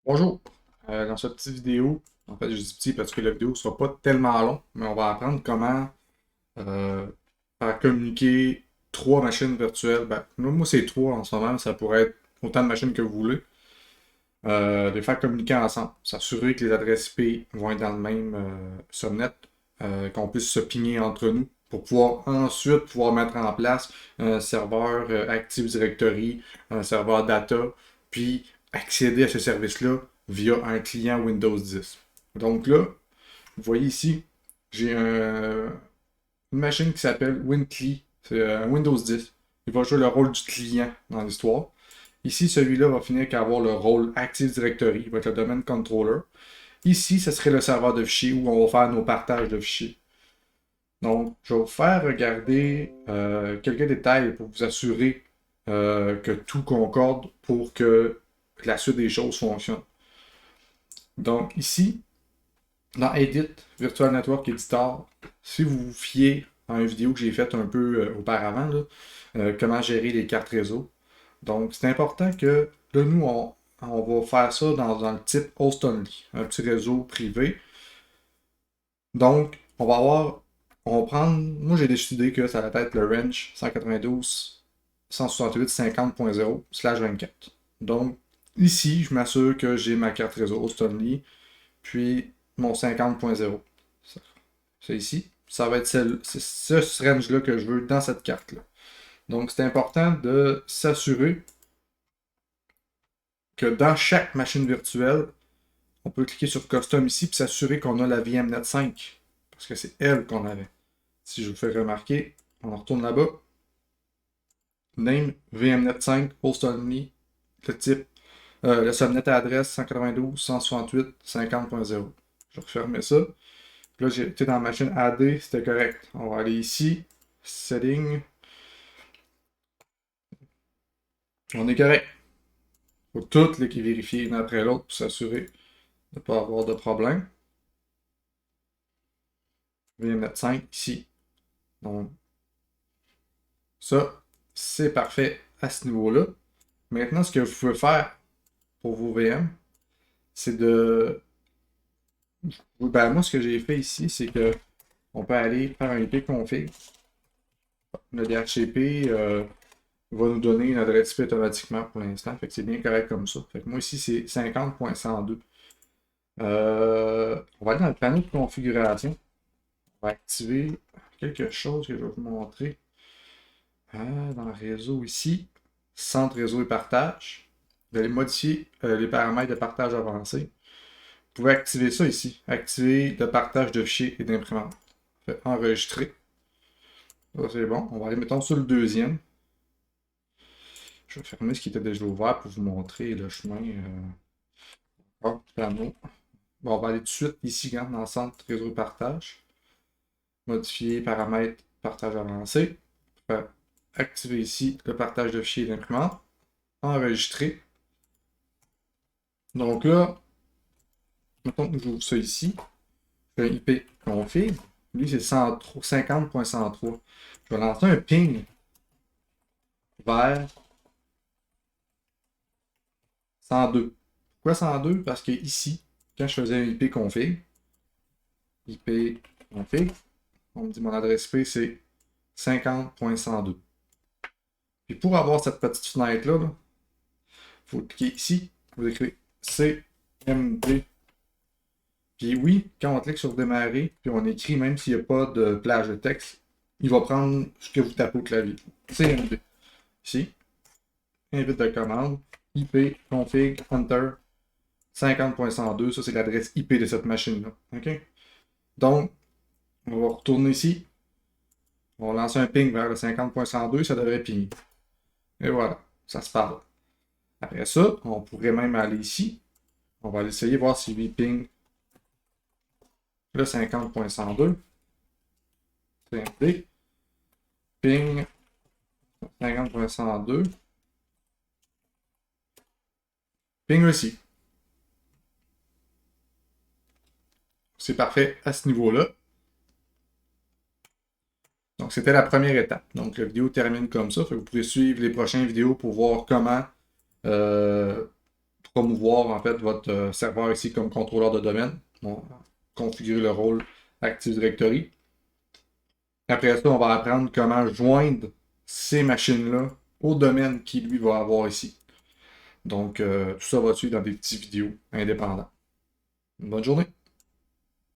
Bonjour. Dans cette petite vidéo, en fait, je dis petit parce que la vidéo ne sera pas tellement longue, mais on va apprendre comment euh, faire communiquer trois machines virtuelles. Ben, moi, c'est trois en ce moment, mais ça pourrait être autant de machines que vous voulez. Les faire communiquer ensemble. S'assurer que les adresses IP vont être dans le même subnet, qu'on puisse se pigner entre nous pour pouvoir ensuite pouvoir mettre en place un serveur Active Directory, un serveur data, puis accéder à ce service-là via un client Windows 10. Donc là, vous voyez ici, j'ai une machine qui s'appelle WinCli, c'est un Windows 10. Il va jouer le rôle du client dans l'histoire. Ici, celui-là va finir par avoir le rôle Active Directory, il va être le domaine controller. Ici, ce serait le serveur de fichiers où on va faire nos partages de fichiers. Donc, je vais vous faire regarder quelques détails pour vous assurer que tout concorde pour que la suite des choses fonctionne. Donc, ici, dans Edit, Virtual Network Editor, si vous vous fiez à une vidéo que j'ai faite un peu auparavant, là, comment gérer les cartes réseau. Donc, c'est important que là, nous, on va faire ça dans le type host only, un petit réseau privé. Donc, on va prendre, moi j'ai décidé que ça va être le range 192.168.50.0/24. Donc, ici, je m'assure que j'ai ma carte réseau host only, puis mon 50.0. C'est ici. Ça va être c'est ce range-là que je veux dans cette carte-là. Donc, c'est important de s'assurer que dans chaque machine virtuelle, on peut cliquer sur Custom ici et s'assurer qu'on a la VMnet 5. Parce que c'est elle qu'on avait. Si je vous fais remarquer, on retourne là-bas. Name VMnet 5, host only, le type, le subnet à adresse 192.168.50.0. Je vais refermer ça. Puis là, j'ai été dans la machine AD, c'était correct. On va aller ici, setting. On est correct. Il faut toutes les vérifier l'un après l'autre pour s'assurer de ne pas avoir de problème. VMnet 5 ici. Donc, ça, c'est parfait à ce niveau-là. Maintenant, ce que vous pouvez faire pour vos VM, c'est de. Ben, moi, ce que j'ai fait ici, c'est que on peut aller faire un IP config. Le DHCP va nous donner une adresse IP automatiquement pour l'instant. Fait que c'est bien correct comme ça. Fait que moi, ici, c'est 50.102. On va aller dans le panneau de configuration. On va activer quelque chose que je vais vous montrer. Dans le réseau ici, centre réseau et partage. Vous allez modifier les paramètres de partage avancé. Vous pouvez activer ça ici. Activer le partage de fichiers et d'imprimante. Enregistrer. Ça, c'est bon. On va aller, mettons, sur le deuxième. Je vais fermer ce qui était déjà ouvert pour vous montrer le chemin. Panneau. Bon, on va aller tout de suite ici, dans le centre réseau et partage. Modifier paramètres partage avancé. Activer ici le partage de fichiers et d'imprimante. Enregistrer. Donc là, mettons que j'ouvre ça ici. Je fais IP config. Lui, c'est 50.103. Je vais lancer un ping vers 102. Pourquoi 102? Parce que ici, quand je faisais un IP config, on me dit mon adresse IP, c'est 50.102. Puis pour avoir cette petite fenêtre-là, il faut cliquer ici, vous écrivez CMD. Puis oui, quand on clique sur démarrer, puis on écrit même s'il n'y a pas de plage de texte, il va prendre ce que vous tapez au clavier. CMD. Ici, invite de commande, IP, config, enter, 50.102, ça c'est l'adresse IP de cette machine-là. OK? Donc, on va retourner ici. On va lancer un ping vers le 50.102, ça devrait pinger. Et voilà, ça se parle. Après ça, on pourrait même aller ici. On va essayer voir si lui ping le 50.102. CMD. Ping 50.102. Ping aussi. C'est parfait à ce niveau-là. Donc, c'était la première étape. Donc, la vidéo termine comme ça. Vous pouvez suivre les prochaines vidéos pour voir comment promouvoir en fait votre serveur ici comme contrôleur de domaine. On va configurer le rôle Active Directory. Après ça, on va apprendre comment joindre ces machines-là au domaine qu'il lui va avoir ici. Donc, tout ça va suivre dans des petites vidéos indépendantes. Bonne journée!